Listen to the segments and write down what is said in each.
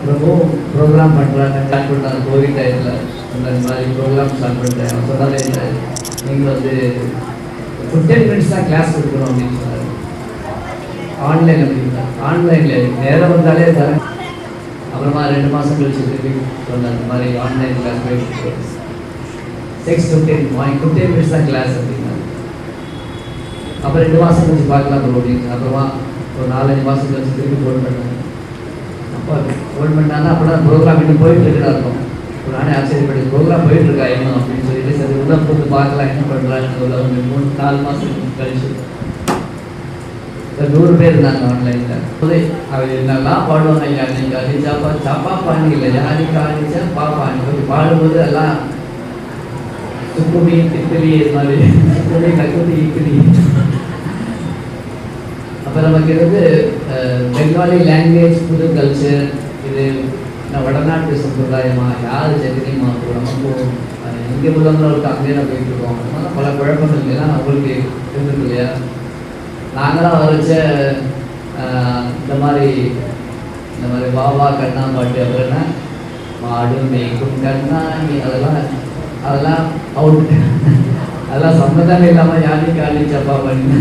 ரொம்பவும் ப்ரோக்ராம் பண்ணுறாங்க, ஸ்டார்ட் பண்ணுறாங்க. கோவிட் டைமில் அந்த மாதிரி ப்ரோக்ராம் ஸ்டார்ட் பண்ணுறேன். அவன் சொன்னாலே இல்லை, நீங்கள் வந்து 15 மினிட்ஸ் தான் கிளாஸ் கொடுக்கணும் அப்படின்னு சொன்னார். ஆன்லைன் அப்படின்னா ஆன்லைனில் நேரம் வந்தாலே தரேன். அப்புறமா 2 மாதம் கழிச்சு திருப்பி சொன்னார், இந்த மாதிரி ஆன்லைன் கிளாஸ் போயிட்டு 6:15 மினிட்ஸ் தான் கிளாஸ் அப்படின்னா. அப்புறம் 2 மாதம் கழிச்சு பார்க்கலாம் அப்படின்னு. அப்புறமா ஒரு 4-5 மாதம் கழிச்சு திருப்பி ஃபோன் பண்ணாங்க. அப்போ ஃபோன் பண்ணாங்கன்னா அப்போ தான் ப்ரோக்ராம் இன்னும் போயிட்டு இருக்குதா இருக்கும். இப்போ நானே ஆச்சரியப்பட்டு ப்ரோக்ராம் போயிட்டுருக்கா இன்னும் அப்படின்னு சொல்லிட்டு சரி உள்ள போட்டு பார்க்கலாம் என்ன பண்ணுறாங்க. உள்ள ஒரு 3-4 மாதம் கழிச்சு 100 பேர் இருந்தாங்க ஆன்லைனில். அவர் என்னெல்லாம் பாடுவாங்க, யானைக்கு அடிச்சாப்பா சாப்பா பாணி இல்லை, யானைக்கு அடிச்சா பாப்பாணி கொஞ்சம் பாடும்போது எல்லாம் சுக்குமி திப்பிலி இது மாதிரி சுக்குமி கக்குத்தி இக்கிலி. அப்போ நமக்கு வந்து பெங்காலி லாங்குவேஜ், புது கல்ச்சர், இது வடநாட்டு சம்பிரதாயமா, யார் சைத்தன்யமா நமக்கு இங்கே உள்ளவங்களுக்கு அங்கே தான் போயிட்டு இருக்கோம். அதனால பல குழப்பங்கள் எல்லாம் அவங்களுக்கு இருந்தது இல்லையா. நாங்களாம் வரைச்ச இந்த மாதிரி பாபா கண்ணா பாட்டு அப்படின்னா மாடு மேய்க்கும் கண்ணா நீ அதெல்லாம் அவுட், அதெல்லாம் சம்மதமே இல்லாமல் யானைக்கு அழிச்சப்பா பண்ணி.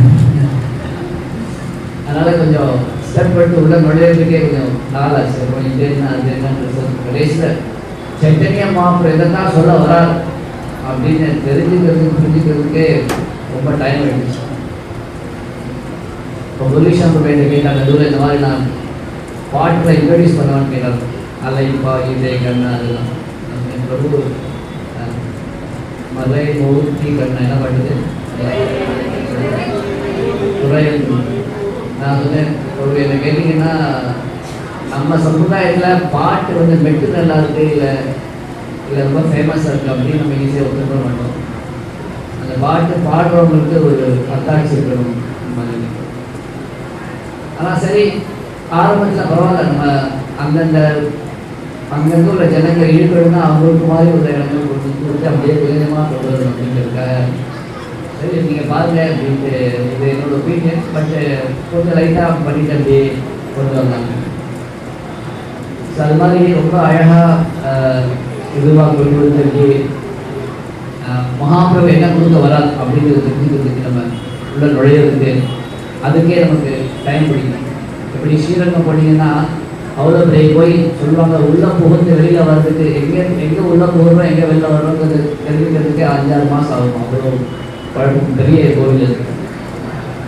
அதனால் கொஞ்சம் ஸ்டெப் எடுத்து உள்ள நுழையிறதுக்கே கொஞ்சம் நாளாச்சு. அப்புறம் இது என்ன அது என்னன்றது கடைசியில் சைத்தன்ய மகாபிரபு எதான் சொல்ல வரார் அப்படின்னு புரிஞ்சுக்கிறதுக்கே ரொம்ப டைம் எடுத்துச்சு. இப்போ முரளிஷான் பிரபு கேட்டாங்க, நடுவில் இந்த மாதிரி நான் பாட்டில் இன்ட்ரடியூஸ் பண்ணுவான்னு கேட்டார். அலைப்பா இதே கண்ணா அதெல்லாம் பிரபு மலை மூர்த்தி கண்ணா என்ன பண்ணுது துறையன். நான் சொன்னேன், ஒரு என்ன கேட்டிங்கன்னா நம்ம சமுதாயத்தில் பாட்டு வந்து மெட்டு நல்லா இருக்குது இல்லை ரொம்ப ஃபேமஸாக இருக்குது அப்படின்னு நம்ம ஈஸியாக ஒத்துக்க மாட்டோம். அந்த பாட்டு பாடுறவங்களுக்கு ஒரு அத்தாட்சி இருக்கணும் மாதிரி. ஆனால் சரி ஆரம்பத்தில் பரவாயில்ல, நம்ம அங்கங்கே உள்ள ஜனங்கள் ஈடுபடுனா அவங்களுக்கு மாதிரி ஒரு இடங்கள் கொடுத்து அப்படியே கொஞ்சமாக கொண்டு வரணும் அப்படிங்கிறதுக்காக சரி நீங்கள் பாருங்கள் அப்படின்ட்டு இது என்னோட ஒப்பீனியன். பட்டு கொஞ்சம் லைட்டாக பண்ணிட்டு அப்படியே கொண்டு வந்தாங்க. ஸோ அது மாதிரி ரொம்ப அழகாக இதுவாக கொண்டு வந்து மகாபிரபு என்ன கொடுக்க வராது அப்படிங்கிறது தெரிஞ்சுக்கிறதுக்கு நம்ம உள்ள நுழையிறதுக்கு அதுக்கே நமக்கு டைம் பிடிக்கும். எப்படி ஸ்ரீரங்கம் போனீங்கன்னா அவ்வளோ பெரிய போய் சொல்லுவாங்க, உள்ளே புகுந்து வெளியில் வர்றதுக்கு எங்கே உள்ளே போகிறோம் எங்கே வெளில வர்றோங்கிறது தெரிஞ்சுக்கிறதுக்கே 5-6 மாதம் ஆகும். அவ்வளோ பழக்கம், பெரிய கோவில் இருக்குது.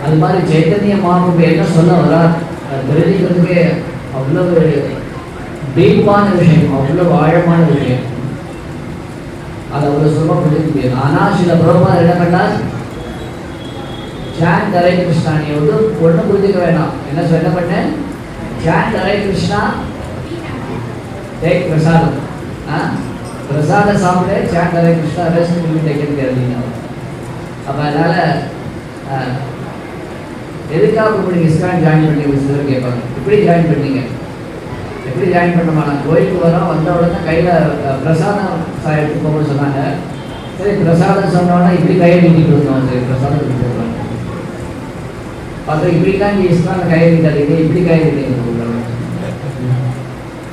அது மாதிரி சைத்தன்ய மகாபிரபு என்ன சொல்ல வரார் அது தெரிஞ்சுக்கிறதுக்கே அவ்வளவு டீப்பான விஷயம், அவ்வளவு ஆழமான விஷயம். அது அவ்வளோ சுலபமாக புரிஞ்சுக்க முடியாது. ஆனால் சில பிரபுபாதர் என்ன பண்ணார், சாண்ட் ஹரே கிருஷ்ணா, நீ வந்து ஒன்றும் புரிஞ்சுக்க வேணாம். என்ன பண்ணேன், சாண்ட் ஹரே கிருஷ்ணா டேக் பிரசாதம், பிரசாதம் சாப்பிட chant Hare Krishna rest taken கேரளீங்க. அப்போ அதனால் எதுக்காக உங்களுக்கு இஸ்கான் ஜாயின் பண்ணி சிலர் கேட்பாங்க, எப்படி ஜாயின் பண்ணீங்க, எப்படி ஜாயின் பண்ணமா. நான் கோயிலுக்கு வரோம், வந்த உடனே கையில் பிரசாதம் எடுத்து போகணும்னு சொன்னாங்க. சரி பிரசாதம் சொன்னோன்னா இப்படி கையை நீட்டிட்டு இருந்தோம். சரி பிரசாதம் எடுத்து போகலாம் பார்த்தா இப்படிலாம் நீ இஸ்லாமில் கையை நீட்டாதீங்க, இப்படி கையை நீட்டிங்க,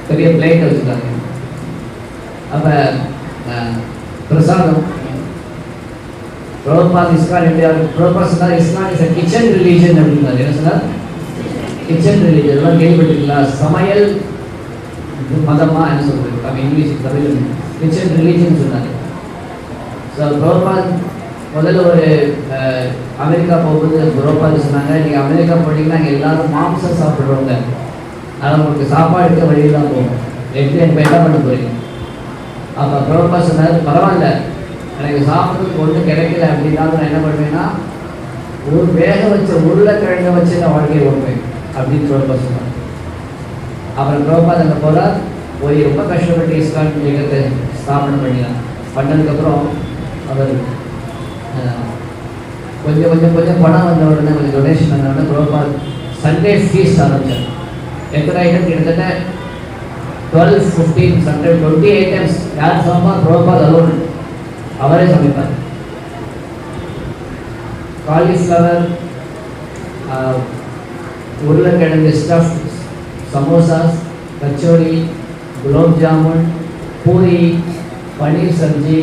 பெரிய பிளேட் வச்சுட்டாங்க. அப்போ பிரசாதம் பிரபுபாத் இஸ்கான் இந்தியா பிரபுபாத் சொன்னார், இஸ்கான் இஸ் கிச்சன் ரிலீஜன் அப்படின்னாரு. என்ன சொன்னார், கிச்சன் ரிலீஜன். எல்லாம் கேள்விப்பட்டிருக்கீங்களா, சமையல் மதமா என்ன சொல்றது, நம்ம இங்கிலீஷ் தமிழ் கிச்சன் ரிலீஜன் சொன்னார். ஸோ பிரபுபாத் முதல்ல ஒரு அமெரிக்கா போகும்போது பிரபுபாத் சொன்னாங்க, நீங்கள் அமெரிக்கா போனீங்கன்னா அங்கே எல்லாரும் மாம்சம் சாப்பிட்றவங்க, அது உங்களுக்கு சாப்பாடுக்கு வழியில் தான் போகும், எப்படி எனக்கு என்ன பண்ண போகிறீங்க. அப்போ பிரபுபாத் சொன்னார், பரவாயில்ல எனக்கு சாப்பிட்றதுக்கு ஒன்றும் கிடைக்கல அப்படின்னா நான் என்ன பண்ணுவேன்னா ஒரு வேக வச்ச உருளைக்கிழங்க வச்சு நான் வாழ்க்கையை ஓடுவேன் அப்படின்னு பிரபுபாத் சொன்னார். அப்புறம் பிரபுபாத் அங்கே போகிறார், போய் ரொம்ப கஷ்டப்பட்டு இஸ்கான் இயக்கத்தை ஸ்தாபனம் பண்ணதுக்கப்புறம் அவர் கொஞ்சம் பணம் வந்த உடனே கொஞ்சம் டொனேஷன் வந்த உடனே பிரபுபாத் சண்டே ஃபீஸ்ட் ஆரம்பித்தார். எத்தனை ஐட்டம் கிட்டத்தட்ட 12, 15, sometimes 20 ஐட்டம்ஸ் யார் சமைப்பார், பிரபுபாத் அலோன் அவரே சமைப்பார். காலிஃப்ளவர், உருளைக்கிழங்கு ஸ்டஃப், சமோசாஸ், கச்சோடி, குலோப் ஜாமுன், பூரி, பன்னீர் சப்ஜி,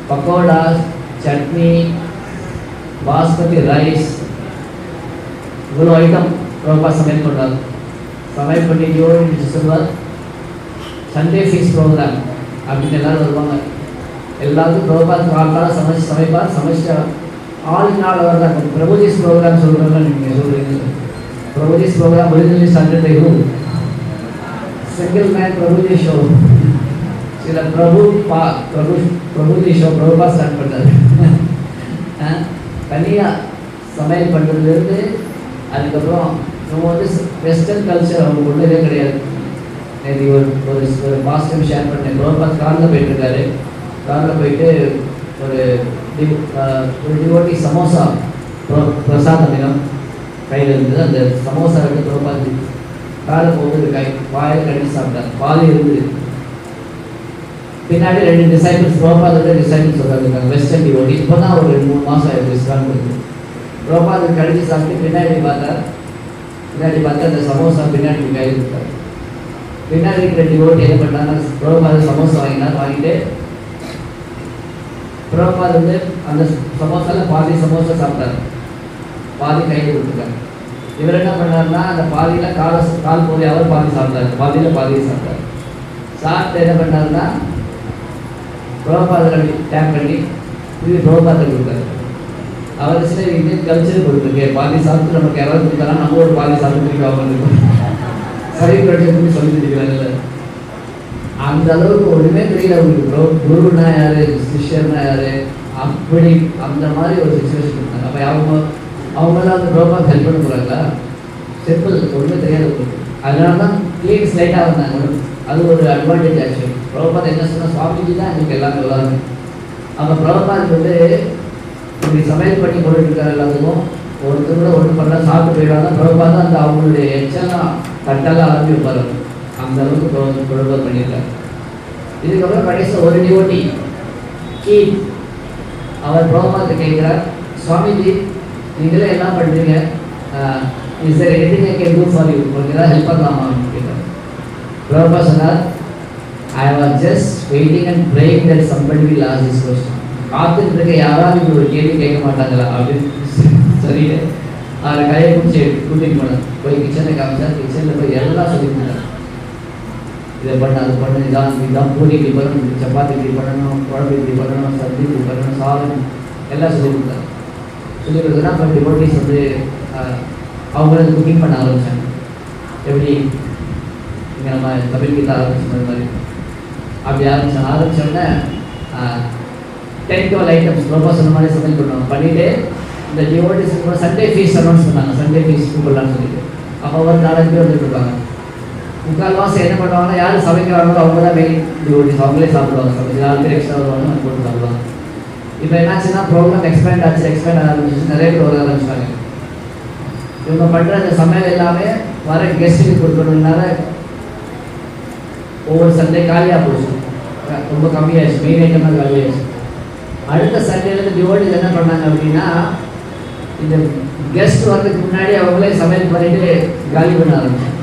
பக்கோடாஸ், சட்னி, பாஸ்மதி ரைஸ், இவ்வளோ ஐட்டம் ரொம்ப சமையல் பண்ணுறாங்க. சமையல் பண்ணிட்டு சொல்லுவார் சண்டே ஃபீஸ் ப்ரோக்ராம் அப்படின்னு எல்லோரும் வருவாங்க. எல்லாருக்கும் ப்ரோபாத் காலத்தால் சமைப்பார். சமைச்ச ஆல் நாள் வர்றாங்க. பிரபுஜிஸ் ப்ரோக்ராம் சொல்கிறாங்க. நீங்கள் சொல்கிறீங்க Prabhuji's program originally started by who? Single man Prabhuji show. சில பிரபுஜி ஷோ பிரபுபா ஸ்டார்ட் பண்ணார். தனியாக சமையல் பண்ணுறதுலேருந்து அதுக்கப்புறம் நம்ம வந்து வெஸ்டர்ன் கல்ச்சர் அவங்க ஒன்றுமே கிடையாது. நேற்று ஒரு பாசிட்டிவ் ஷேர் பண்ணேன். பிரபுபாத் காரில் போயிட்டுருக்காரு. காரில் போயிட்டு ஒரு டிவோட்டி சமோசா பிரசாதம் தினம் கையில் இருந்தது. அந்த சமோசா எடுத்து பிரபுபாத் காரில் போகுது வாயில் கடிச்சு சாப்பிட்டார். பாதி இருந்தது. பின்னாடி 2 டிசைபிள்ஸ் பிரபுபாதோட டிசைபிள்ஸ் உட்காந்துருக்காங்க. Western devotee. இப்போ தான் ஒரு 3 மாதம் ஆயிடுச்சு இஸ்லாம் கொடுத்து. பிரபுபாத் கடிச்சு சாப்பிட்டு பின்னாடி பார்த்தா அந்த சமோசா பின்னாடி கையில் கொடுத்தாரு. பின்னாடி 2 டிவோட்டி என்ன பண்ணாங்க, பிரபுபாத் சமோசா வாங்கிட்டு பிரபுபாத் வந்து அந்த சமோசாவில் பாதி சமோசா சாப்பிட்டாரு. பாதி கையில் கொடுத்துருக்காங்க. இவர் என்ன பண்ணாருன்னா அந்த பாதியில் கால் போதி அவர் பாதி சாப்பிட்டாரு. பாதியில் பாதியை சாப்பிட்டார். சாப்பிட்டு என்ன பண்ணாருன்னா பிரபுபாத் டேப் பண்ணி இது பிரபுபாத்தை கொடுத்தாரு. அவர் சில இந்தியன் கல்ச்சர் கொடுத்துருக்கு. பாதி சாப்பிட்டு நமக்கு யாராவது கொடுத்தாலும் நம்ம ஒரு பாதி சாப்பிட்டு திருப்பி அவங்க சரி கல்ச்சர் சொல்லி தெரிவிக்கிறாங்கல்ல. அந்த அளவுக்கு ஒன்றுமே தெரியல அவங்களுக்கு. குருனா யாரு, சிஷ்யர்னா யாரு, அப்படி அந்த மாதிரி ஒரு சுச்சுவேஷன் இருந்தாங்க. அப்போ அவங்களாம் அந்த பிரபுபாத் ஹெல்ப் பண்ண போகிறாங்களா? சிம்பிள், ஒன்றுமே தெரியாது உங்களுக்கு. அதனால தான் கிளீன் ஸ்லைட்டாக இருந்தாங்க. அது ஒரு அட்வான்டேஜ் ஆக்சுவலி. பிரபுபாத் என்ன சொன்னால் சுவாமிஜி தான் எங்களுக்கு எல்லாம் சொல்லாங்க. அப்போ பிரபுபாத் வந்து இப்படி சமையல் பண்ணி போட்டுருக்காரு. எல்லாத்துக்கும் ஒருத்தர் கூட ஒன்றும் பண்ண சாப்பிட்டு போயிடுவாங்க. பிரபுபாத் தான் அந்த அவங்களுடைய எச்செல்லாம் தட்டெல்லாம் அலம்பி வைப்பார். அந்த அளவுக்கு பிரபுபாத் பண்ணியிருக்காரு. இதுக்கப்புறம் கடைசியில் ஒரு டிவோட்டி கீட் அவர் பிரபுபாத்தை கேட்குறார், சுவாமிஜி நீங்களே எல்லாம் பண்ணுறீங்க, is there anything I can do for you? உங்களுக்கு ஏதாவது ஹெல்ப் பண்ணலாமா அப்படின்னு கேட்டார். பிரபுபாத் சொன்னார், I was just waiting and praying that somebody will ask this question. காத்துட்டு இருக்க யாராவது இப்படி ஒரு கேள்வி கேட்க மாட்டாங்களா அப்படின்னு சொல்லிட்டு அவரை கையை பிடிச்சி கூட்டிகிட்டு போனார். போய் கிச்சனை காமிச்சார். கிச்சனில் போய் எல்லாம் சொல்லி கொடுத்தார். இதை பண்ண அது பண்ணு, இதான் பூரி இப்படி பண்ணணும், சப்பாத்தி இப்படி பண்ணணும், குழம்பு இப்படி பண்ணணும், சப்ஜி இப்படி பண்ணணும், சாதம் எல்லாம் சொல்லி கொடுத்தாரு. சொல்லி கொடுத்தோன்னா இப்போ டிவோட்டிஸ் வந்து அவங்களுக்கு குக்கிங் பண்ண ஆரம்பித்தாங்க. எப்படி இங்கே நம்ம தமிழ் கீதா ஆரம்பிச்ச மாதிரி அப்படி ஆரம்பித்தோடனே 10-12 ஐட்டம்ஸ் ரொம்ப சொன்ன மாதிரி சமையல் பண்ணுவாங்க. பண்ணிவிட்டு இந்த டிவோட்டிஸ் சண்டே ஃபீஸ் அனௌன்ஸ் பண்ணாங்க. சண்டே ஃபீஸ் கூப்பிடலான்னு சொல்லிட்டு அப்போ ஒரு 4 பேர் வந்துருப்பாங்க. முக்கால்வாசி என்ன பண்ணுவாங்கன்னா யார் சமைக்கிறாங்களோ அவங்க தான் மெயின் டிவோட்டிஸ். அவங்களே சாப்பிடுவாங்க. சமைச்சு 4 பேர் எக்ஸ்ட்ரா வருவாங்க, போட்டு சாப்பிடுவாங்க. இப்போ என்னாச்சுன்னா ப்ரோக்ராம் எக்ஸ்பேண்ட் ஆரம்பிச்சு நிறைய பேர் வர ஆரம்பிச்சிட்டாங்க. இவங்க பண்ணுற அந்த சமையல் எல்லாமே வர கெஸ்ட்டுக்கு கொடுக்கணுன்னால ஒவ்வொரு சண்டே காலியாக போச்சு. ரொம்ப கம்மியாகிடுச்சு. மெயின் ஐட்டமாக காலியாகிடுச்சு. அடுத்த சண்டேலேருந்து டிவோட்டிஸ் என்ன பண்ணாங்க அப்படின்னா இந்த கெஸ்ட் வரதுக்கு முன்னாடி அவங்களே சமையல் பண்ணிட்டு காலி பண்ண ஆரம்பிச்சாங்க.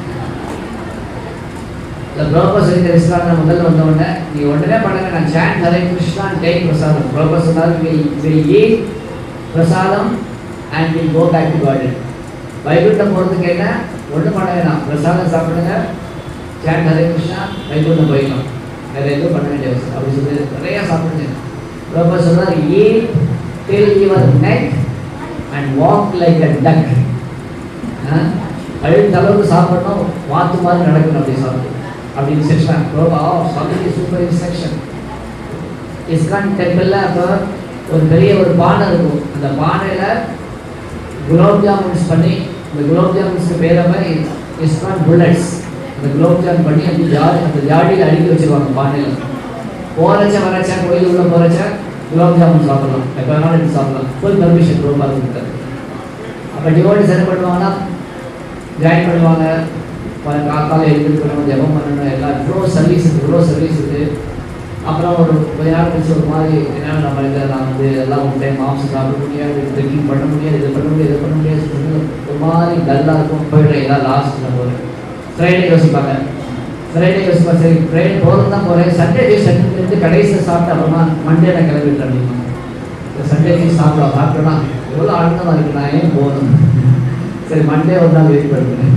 இந்த பிரபுபாத் சொல்லி ரெஸ்டாரண்ட் முதல்ல வந்தவுடனே நீ உடனே பண்ணுங்க, நான் சாண்ட் ஹரே கிருஷ்ணா டேக் பிரசாதம். பிரபுபாத் சொன்னார், will eat prasadam and will go back to garden. Vaikuntham போகிறதுக்கு என்ன ஒன்றும் பண்ண வேணாம், பிரசாதம் சாப்பிடுங்க, சாண்ட் ஹரே கிருஷ்ணா, வைகுண்டம் போயிடலாம், வேறு எதுவும் பண்ண வேண்டிய அவசியம் அப்படி சொல்லி நிறையா சாப்பிடுங்க. பிரபுபாத் சொன்னார், eat till your neck and walk like a duck. அழுத்த அளவுக்கு சாப்பிடணும், வாத்து மாதிரி நடக்கணும் அப்படி சாப்பிட்டு அப்படின்னு செக்ஷன். சமையல் சூப்பர் இன்ஸ்ட்ரக்ஷன். இஸ்கான் டெம்பிளில் அப்போ ஒரு பெரிய ஒரு பானை இருக்கும். அந்த பானையில் குலோப் ஜாமுன்ஸ் பண்ணி, இந்த குலோப் ஜாமுன்ஸ்க்கு பேரப்ப இஸ்கான் புல்லட்ஸ். அந்த குலோப் ஜாமுன் பண்ணி அந்த ஜாடியில் அடுக்கி வச்சுருவாங்க பானையில். வரச்சா கோயில் உள்ள போகிறச்சா குலோப் ஜாமுன் சாப்பிடலாம், எப்போ வேணாலும் எடுத்து சாப்பிடலாம். ஃபுல் பர்மிஷன் பிரபுபாத் கொடுத்தாரு. அப்போ டிவோட்டிஸ் என்ன பண்ணுவாங்கன்னா ஜாயின் பண்ணுவாங்க. காலை எழுந்திருக்கணும், ஜபம் பண்ணணும், எல்லாம் இவ்வளோ சர்வீஸ் இருக்குது. அப்புறம் ஒரு கொஞ்ச நேரம் கழிச்சு ஒரு மாதிரி என்னென்ன நம்ம நான் வந்து எல்லாம் ஒரு டைம் மாம்சம் சாப்பிட முடியாது, ட்ரிங்கிங் பண்ண முடியாது, இதை பண்ண முடியாது ஒரு மாதிரி டல்லாக இருக்கும். போய்ட்டு எல்லாம் லாஸ்ட் நம்ம ஒரு ஃப்ரைடே யோசிப்பாங்க, ஃப்ரைடே யோசிப்பா, சரி ஃப்ரைடே போகிறது தான் போகிறேன், சண்டே சண்டே கடைசியில் சாப்பிட்டு அப்புறமா மண்டே நான் கிளம்பிட்டேன் அப்படிமா. சண்டே சாப்பிட்டோன்னா எவ்வளோ ஆனந்தமாக இருக்கு, நான் ஏன் போகணும், சரி மண்டே ஒரு நாள் வெயிட் பண்ணுறேன்.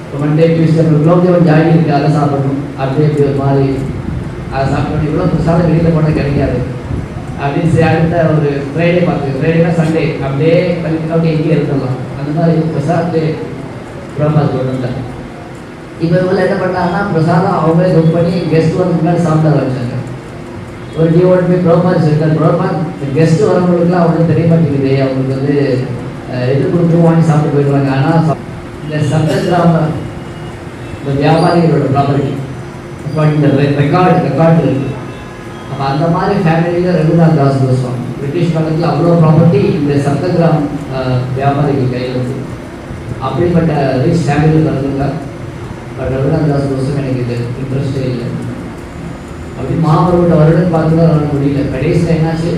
இப்போ மண்டே டியூஸ்டே குலோப்ஜாமுன் ஜாயின் இருக்குது, அதை சாப்பிடணும், அப்படியே இப்படி ஒரு மாதிரி அதை சாப்பிடணும். இவ்வளோ பிரசாதம் வெளியில் போனால் கிடைக்காது அப்படின்னு சரி அடுத்த ஒரு ஃப்ரைடே பார்த்து, ஃப்ரைடேனா சண்டே அப்படியே அப்படியே எங்கேயே இருக்கலாம். அந்த மாதிரி பிரசாதே பிரபாத் கொண்டு வந்தார். இப்போ இவங்க என்ன பண்ணாங்கன்னா பிரசாதம் அவங்களே குக் பண்ணி கெஸ்ட் வந்து முன்னாடி சாப்பிட வச்சாங்க. ஒரு டிவோட் போய் பிரபாத் இருக்கார். பிரபாத் கெஸ்ட் வரவங்களுக்குலாம் அவங்களுக்கு தெரிய மாட்டேங்குது, அவங்களுக்கு வந்து எது கொடுத்து வாங்கி சாப்பிட்டு போயிடுவாங்க. ஆனால் இந்த சப்தகிராம இந்த வியாபாரிகளோட ப்ராப்பர்ட்டி இந்த ரெக்கார்டு இருக்குது. அப்போ அந்த மாதிரி ஃபேமிலியில் ரகுநாத் தாஸ் கோஸ்வாமி பிரிட்டிஷ் காலத்தில் அவ்வளோ ப்ராப்பர்ட்டி இந்த சப்தகிராம் வியாபாரிகள் கையில் இருக்குது. அப்படிப்பட்ட ரிச் ஃபேமிலியில் பிறந்துங்க. பட் ரகுநாத் தாஸ் கோஸ்வாமி எனக்கு இது இன்ட்ரெஸ்டே இல்லை. அப்படி மாமரோட வருடம் பார்த்துதான் வர முடியல. கடைசியில் என்னாச்சு,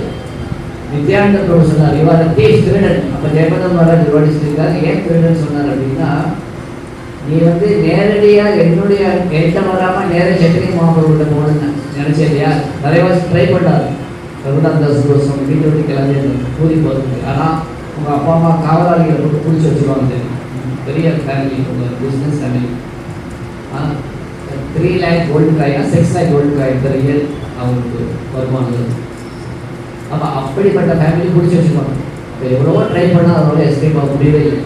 நித்யானந்த பிரபு சொன்னார், இவர் திருடன். அப்போ ஜெயபதம் வர நிர்வாடி சொல்லியிருக்காரு. ஏன் திருடன் சொன்னார் அப்படின்னா, நீ வந்து நேரடியாக என்னுடைய என்கிட்ட வராமல் நேராக சத்திரி மாமரோட போகணுன்னு நினச்சேன் இல்லையா. நிறைய வருஷம் ட்ரை பண்ணார் ரகுநாத் தாஸ் கோஸ்வாமி வீட்டை விட்டு கிளம்பி பூரி போகிறதுக்கு. ஆனால் உங்கள் அப்பா அம்மா காவலாளிகளை போட்டு பிடிச்சி வச்சுருவாங்க. பெரிய ஃபேமிலி, உங்கள் பிஸ்னஸ் ஃபேமிலி. 3 lakh கோல்டு காயினா 6 lakh gold coin per year அவங்களுக்கு வருமானம். அப்போ அப்படிப்பட்ட ஃபேமிலி பிடிச்சி வச்சுருவாங்க. இப்போ எவ்வளவோ ட்ரை பண்ணால் அவரோட எஸ்கேப் ஆக முடியவே இல்லை.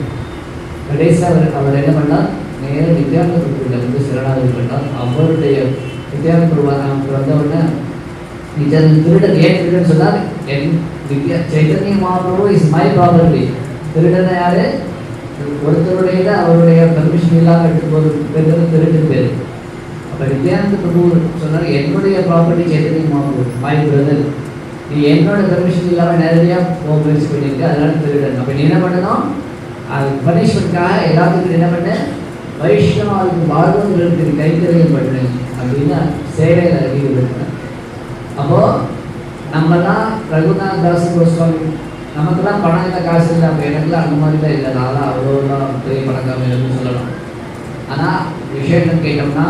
கடைசியாக அவர் என்ன பண்ணார், நேரம் நித்யானந்த பிரபுவில் வந்து சரணாகதி பண்ணார். அவருடைய நித்யானந்த பிரபு வந்தவுடனே நித்யானந்த திருடன். ஏன் திருடன் சொன்னார், Chaitanya Mahaprabhu is my property. திருடனை யாரு, ஒருத்தருடைய அவருடைய பெர்மிஷன் இல்லாமல் எடுத்து போது திருட்டு பேர். அப்போ நித்யானந்த பிரபு சொன்னார், என்னுடைய property Chaitanya Mahaprabhu, my brother, நீ என்னோட பெர்மிஷன் இல்லாமல் நேரடியாக போக முயற்சி பண்ணியிருக்கு, அதனால திருடன். அப்போ நீ என்ன பண்ணணும், அது பனிஷ்மெண்ட்காக எல்லாத்துக்கும் என்ன பண்ண, வைஷ்ணவாவுக்கு வாழ்வுகளுக்கு கைத்தறியும் பண்ணு அப்படின்னு சேவையில் ஈடுபடுத்தினேன். அப்போது நம்மலாம் ரகுநாத் தாஸ் கோஸ்வாமி, நமக்குலாம் பணம் இல்லை, காசு இல்லை. அப்போ எனக்குலாம் அந்த மாதிரிலாம் இல்லை, நான்லாம் அவ்வளோலாம் பெரிய பணக்காம இல்லைன்னு சொல்லலாம். ஆனால் விஷயம் கேட்டோம்னா,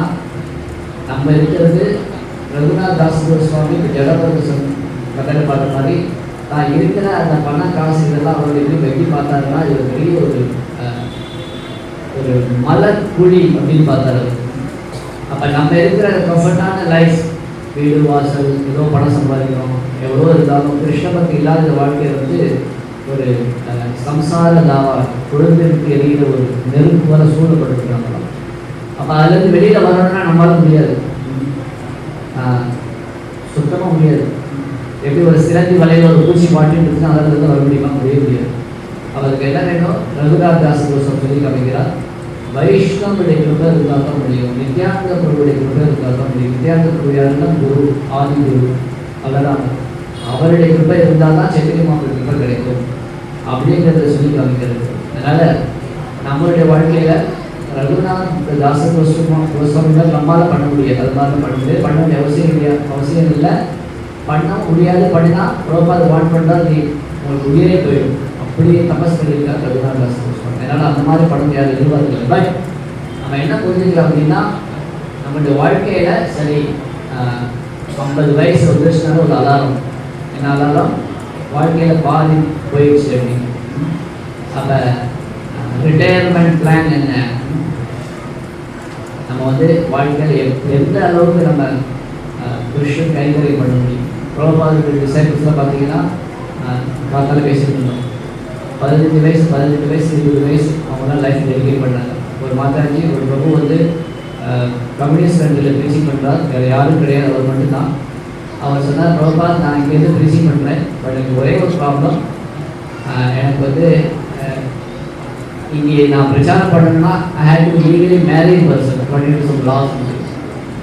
நம்ம இருக்கிறது ரகுநாத் தாஸ் கோஸ்வாமி இப்போ ஜடபரதன் கதையை பார்த்த மாதிரி நான் இருக்கிற அந்த பண காசு இதெல்லாம் அவருடைய எப்படி வெட்டி பார்த்தாருன்னா, இது பெரிய ஒரு மலர் குழி அப்படின்னு பார்த்தாரு. அப்போ நம்ம இருக்கிற கம்ஃபர்டான லைஃப், வீடு வாசல், ஏதோ பணம் சம்பாதிக்கிறோம், எவ்வளோ இருந்தாலும் கிருஷ்ண பக்தி இல்லாத வாழ்க்கையை வந்து ஒரு சம்சார தாவா குழந்தைக்கு எரிகிற ஒரு நெருப்பு போல சூழப்படுத்துகிறாங்க. அப்போ அதுலேருந்து வெளியில் வரணும்னா நம்மளால முடியாது, சுத்தமாக முடியாது. எப்படி ஒரு சிறந்தி வலையில் ஒரு பூச்சி மாட்டின்னு இருக்குன்னா அதில் வர முடியுமா, முடியாது. அவருக்கு என்ன வேணும், ரகுநாத் தாஸ் கோஸ்வாமி சொல்லி காமிக்கிறார், வைஷ்ணவுடைய கிருபை இருந்தால் தான் முடியும், நித்யானந்த பிரபுடைய கிருபை இருந்தால் தான் முடியும். நித்யானந்த பிரபு யாருன்னா குரு, ஆதி குரு, அவ்வளோதான். அவருடைய கிருபை இருந்தால் தான் சைத்தன்ய மகாபிரபு கிருபை கிடைக்கும் அப்படிங்கிறத சொல்லி காமிக்கிறது. அதனால் நம்மளுடைய வாழ்க்கையில் ரகுநாத் தாஸ் கோஸ்வாமிகள் நம்மளால் பண்ண முடியாது, அது மாதிரி பண்ண முடியாது, பண்ண வேண்டிய அவசியம் இல்லை, பண்ண முடியாது. பண்ணினா ப்ரோபாத் வான் பண்ணால் நீ உங்களுக்கு உயிரே போயிடும். அப்படியே தபஸ் பண்ணியிருக்காரு ரகுநாத் தாஸ் கோஸ்வாமி. அதனால் அந்த மாதிரி படம் யாரும் எதிர்பார்க்கல. பட் நம்ம என்ன புரிஞ்சுக்கலாம் அப்படின்னா, நம்மளுடைய வாழ்க்கையில் சரி 50 வயசு வந்துருச்சுனாலும் ஒரு அலாரம், என்ன அலாரம், வாழ்க்கையில் பாதி போயிடுச்சு அப்படின்னு. அப்போ ரிட்டையர்மெண்ட் பிளான் என்ன, நம்ம வந்து வாழ்க்கையில் எந்த அளவுக்கு நம்ம கிருஷ்ணன் கைகறி பண்ண முடியும். ப்ரோபாதுடைய டிசைபிள்ஸில் பார்த்தீங்கன்னா பார்த்தாலும் பேசிட்டு இருந்தோம், 15 வயசு 20 வயசு அவங்களாம் லைஃப் டெடிகேட் பண்ணாங்க. ஒரு மாதாஜி, ஒரு பிரபு வந்து கம்யூனிஸ்ட் கண்ட்ரியில் ப்ரீச்சிங் பண்ணுறார், வேறு யாரும் கிடையாது, அவர் மட்டும்தான். அவர் சொன்னார், ப்ரோபாத் நான் இங்கேருந்து ப்ரீச்சிங் பண்ணுறேன், பட் எனக்கு ஒரே ஒரு ப்ராப்ளம், எனக்கு வந்து இங்கே நான் பிரச்சாரம் பண்ணணும்னா I have to legally marry person according to some laws.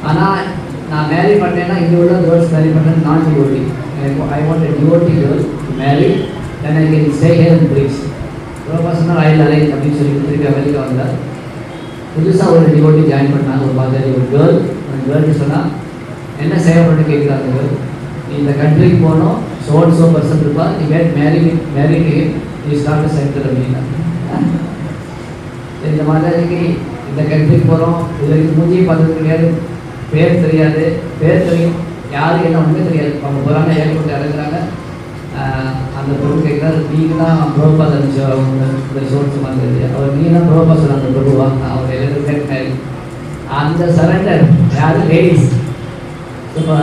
ஆனால் நான் மேரி பண்ணேன்னா இங்கே உள்ள கேர்ள்ஸ் மேரி பண்ணேன் நான் டிவோட்டி. எனக்கு I want a devotee girl to marry, then I can stay here and preach. ரொம்ப சொன்னால் ஐ அரேஞ்ச் அப்படின்னு சொல்லி திருப்பி அமெரிக்கா வந்தார். புதுசாக ஒரு டிவோட்டி ஜாயின் பண்ணாங்க, ஒரு மாதிரி ஒரு கேர்ள். அந்த கேர்ள்னு சொன்னால் என்ன சேவை பண்ண கேட்குறாங்க, கேர்ள் நீ இந்த கண்ட்ரிக்கு போகணும், ஸோ பர்சன் இருப்பா, நீ கேட் மேரி நீ ஸ்டார்ட் சென்டர் அப்படின்னா. இந்த மாதிரிக்கு இந்த கண்ட்ரிக்கு போகிறோம், இதில் மூஞ்சியும் பார்த்தது கிடையாது, பேர் தெரியாது, பேர் தெரியும் யாரும் என்ன ஒன்றுமே தெரியாது. அவங்க போகிறாங்க, ஏர்போர்ட் இறங்குறாங்க. அந்த பிரபு கேட்குறாரு, நீங்கள் தான் ப்ரோபா அனுப்பிச்சு அவங்க இந்த சோர்ஸ் வந்தது, அவர் நீங்கள் தான் ப்ரோபா சொல்ல அந்த பிரபுவா, அவர் எல்லாரும் கேட்காரு. அந்த சரண்டர் யார் லேடிஸ். இப்போ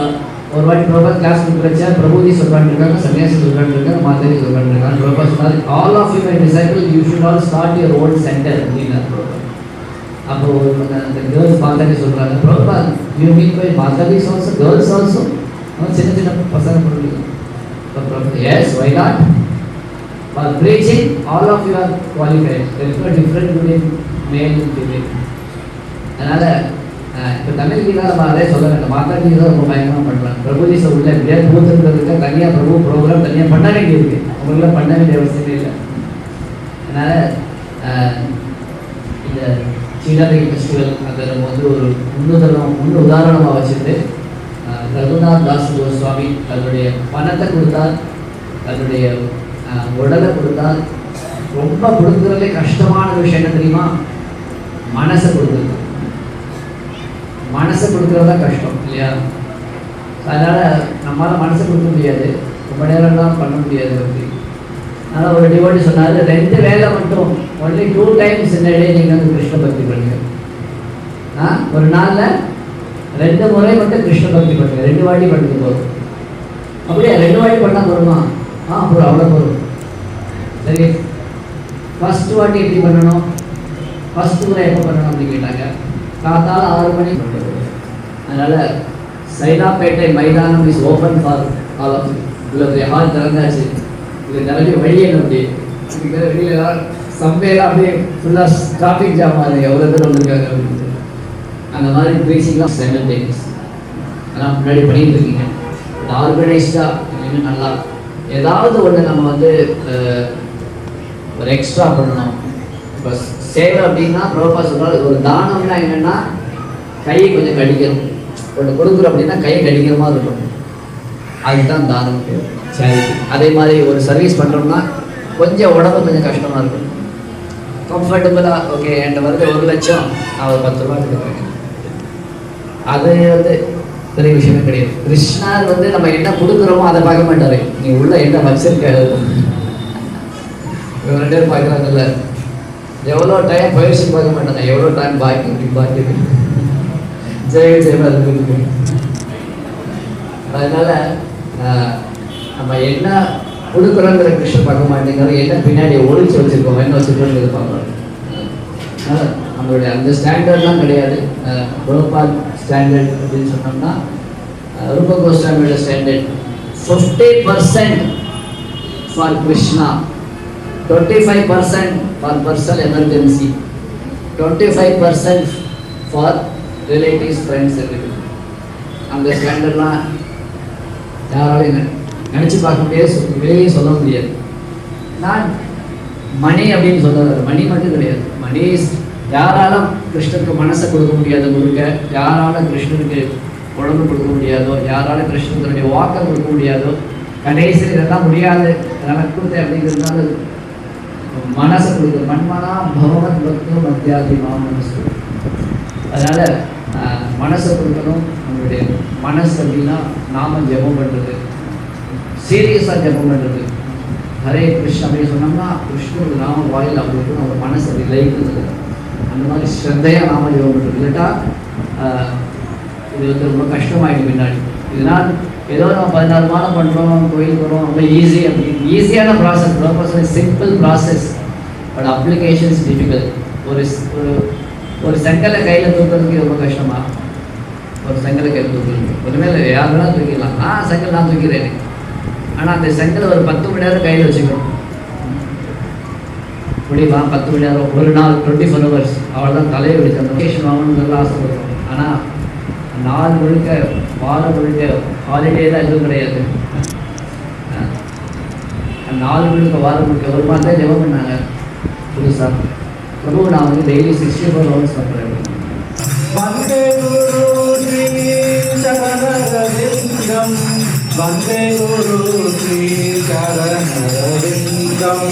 ஒரு வாட்டி ப்ரோபா கிளாஸ் கொடுக்குறச்சா பிரபுஜி சொல்லிருக்காங்க, சன்னியாசி சொல்லிருக்காங்க, மாதாஜி சொல்லிருக்காங்க. ப்ரோபா சொன்னார், all of you my disciple you should all start your own centre அப்படின்னாரு ப்ரோபா. அப்போ அந்த கேர்ள்ஸ் மாதாஜி சொல்கிறாங்க, ப்ரோபா you mean by Mataji's also girls also, சின்ன சின்ன பசங்க பண்ணுறீங்க. Yes, why not? For preaching, all of you are qualified. There is no difference between male and female. அதனால் இப்போ தமிழ் கீழே நம்ம அதே சொல்ல வேண்டும். மாதாஜி தான் ரொம்ப பயங்கரமாக பண்ணுறாங்க. பிரபுஜி உள்ள எப்படியாவது பூத்துன்றதுக்கு தனியாக பிரபு ப்ரோக்ராம் தனியாக பண்ண வேண்டியிருக்கு, அவங்களுக்குலாம் பண்ண வேண்டிய அவசியமே இல்லை. அதனால் இந்த சீனாதகி ஃபெஸ்டிவல் அதை நம்ம வந்து ஒரு முன் உதாரணமாக வச்சுட்டு ரகுநாத் தாஸ் கோஸ்வாமி தன்னுடைய பணத்தை கொடுத்தார், தன்னுடைய உடலை கொடுத்தார். ரொம்ப கொடுக்குறதுலே கஷ்டமான விஷயம் என்ன தெரியுமா? மனசை கொடுக்குறது. மனசை கொடுக்குறது தான் கஷ்டம் இல்லையா? அதனால் நம்மளால் மனசை கொடுக்க முடியாது, ரொம்ப நேரம்லாம் பண்ண முடியாது அப்படி. அதனால் ஒரு டிவோட்டி சொன்னார், 2 வேளை மட்டும் only 2 times in a day நீங்கள் வந்து கிருஷ்ண பக்தி பண்ணுங்க. ஒரு நாளில் 2 முறை மட்டும் கிருஷ்ண பக்தி பண்ணுங்க, 2 வாட்டி பண்ணுங்க போதும். அப்படியே 2 வாட்டி பண்ணால் போதுமா? அப்புறம் அவ்வளோ போதும். சரி, ஃபஸ்ட்டு வாட்டி எப்படி பண்ணணும், ஃபஸ்ட்டு முறை எப்போ பண்ணணும் அப்படின்னு கேட்டாங்க. காத்தால 6 மணி. அதனால் சைதாப்பேட்டை மைதானம் is open for all of you. இவ்வளோ ஹால் திறந்தாச்சு, இது நிறைய வழியே அப்படி வெளியில் சம்பையெல்லாம் அப்படியே ஃபுல்லாக டிராஃபிக் ஜாம் ஆகுது, எவ்வளோ பேர் வந்திருக்காங்க அப்படின்னு. அந்த மாதிரி ப்ரீச்சிங்லாம் சைமல்டேனியஸ் அதெல்லாம் முன்னாடி பண்ணிட்டு இருக்கீங்க. ஆர்கனைஸ்டாக இன்னும் நல்லா ஏதாவது ஒன்று நம்ம வந்து ஒரு எக்ஸ்ட்ரா பண்ணணும். இப்போ சேவை அப்படின்னா ப்ரோபா சொல்கிறாரு, ஒரு தானம்னா என்னென்னா கையை கொஞ்சம் கடிக்கணும். ஒன்று கொடுக்குறோம் அப்படின்னா கையை கடிக்கிற மாதிரி இருக்கணும், அதுதான் தானம். சரி, அதே மாதிரி ஒரு சர்வீஸ் பண்ணுறோம்னா கொஞ்சம் உடம்பு கொஞ்சம் கஷ்டமாக இருக்கும், கம்ஃபர்டபுளாக ஓகே என்கிட்ட வருது 1 லட்சம் நான் ஒரு 10 ரூபா கொடுக்குறேன், அது வந்து பெரிய விஷயமே கிடையாது. கிருஷ்ணர் வந்து நம்ம என்ன கொடுக்குறோமோ அதை பார்க்க மாட்டாரு, நீ உள்ள என்ன வச்சிருக்க. 2 பேர் பார்க்குறாங்கல்ல, எவ்வளோ டைம் பயிற்சி பார்க்க மாட்டாங்க, எவ்வளோ டைம் பாக்கி ஜெயமாக இருக்கு. அதனால நம்ம என்ன கொடுக்குறோங்கிற கிருஷ்ணன் பார்க்க மாட்டேங்கிறோம், என்ன பின்னாடி ஒழிச்சு வச்சிருக்கோம், என்ன வச்சுருக்கோங்கிறது பார்க்குறோம். நம்மளுடைய அந்த ஸ்டாண்டர்ட்லாம் கிடையாது. ப்ரோபால் ஸ்டாண்டர்ட் அப்படின்னு சொன்னோம்னா ரூபா கோஸ்வாமியோட standard 50% for Krishna, 25% for personal emergency, 25% for relatives friends. அந்த ஸ்டாண்டர்ட்லாம் யாராலையும் நினச்சி பார்க்க முடியாது, வெளியே சொல்ல முடியாது. நான் மணி அப்படின்னு சொல்ல, மணி மட்டும் கிடையாது. மணி யாராலும் கிருஷ்ணருக்கு மனசை கொடுக்க முடியாத முழுக்க, யாராலும் கிருஷ்ணருக்கு உடம்பு கொடுக்க முடியாதோ, யாராலும் கிருஷ்ணனுடைய வாக்கை கொடுக்க முடியாதோ, கடைசியில் இதெல்லாம் முடியாது எனக்கு கொடுத்த அப்படிங்கிறதுனால மனசை கொடுக்குற மண்மனா பகவத் பக்தம் மத்தியாதிமா மனசு. அதனால் மனசை கொடுக்கணும். நம்மளுடைய மனசு அப்படின்னா நாம ஜெபம் பண்ணுறது, சீரியஸாக ஜெபம் பண்ணுறது. ஹரே கிருஷ்ண அப்படின்னு சொன்னோம்னா கிருஷ்ணனுக்கு நாம வாயில் அப்படின்னு நம்ம மனசு அப்படி லைக்குறது, அந்த மாதிரி ஸ்ரத்தையாக நாம ஜெபம் பண்ணுறது. இல்லட்டா இது வந்து ரொம்ப கஷ்டமாயிடும் பின்னாடி. இதனால் ஏதோ நம்ம 14 மாதம் பண்ணுறோம், கோயிலுக்கு வரோம், ரொம்ப ஈஸி அப்படின்னு ஈஸியான ப்ராசஸ், ரொம்ப simple process, but application is difficult. ஒரு செங்கலை கையில் தூக்குறதுக்கு ரொம்ப கஷ்டமா? ஒரு செங்கலை கையில் தூக்குறது ஒன்றுமே இல்லை, யாருன்னா தூக்கிடலாம். செங்கல் நான் தூக்கிறேன். ஆனால் அந்த செங்கலை ஒரு 10 மணி நேரம் கையில் வச்சுக்கணும் முடியுமா? 10 மணி நேரம், ஒரு நாள் 24 hours, அவ்வளோதான் தலையை வச்சு அந்த லொக்கேஷன் வாங்கணுங்கிறது ஆசைப்படுறோம். ஆனால் நாள் முழுக்க வாரம் முழுக்க ஹாலிடே தான் எதுவும் கிடையாது. நாள் முழுக்க வாரம் முழுக்க ஒரு மாதிரி தான் ஜெபம் பண்ணாங்க புதுசாக. பிரபு நான் வந்து டெய்லி 64 hours பண்ணுறேன். வந்தே குரு ஸ்ரீ சரணரவிந்தம், வந்தே குரு ஸ்ரீ சரணரவிந்தம்.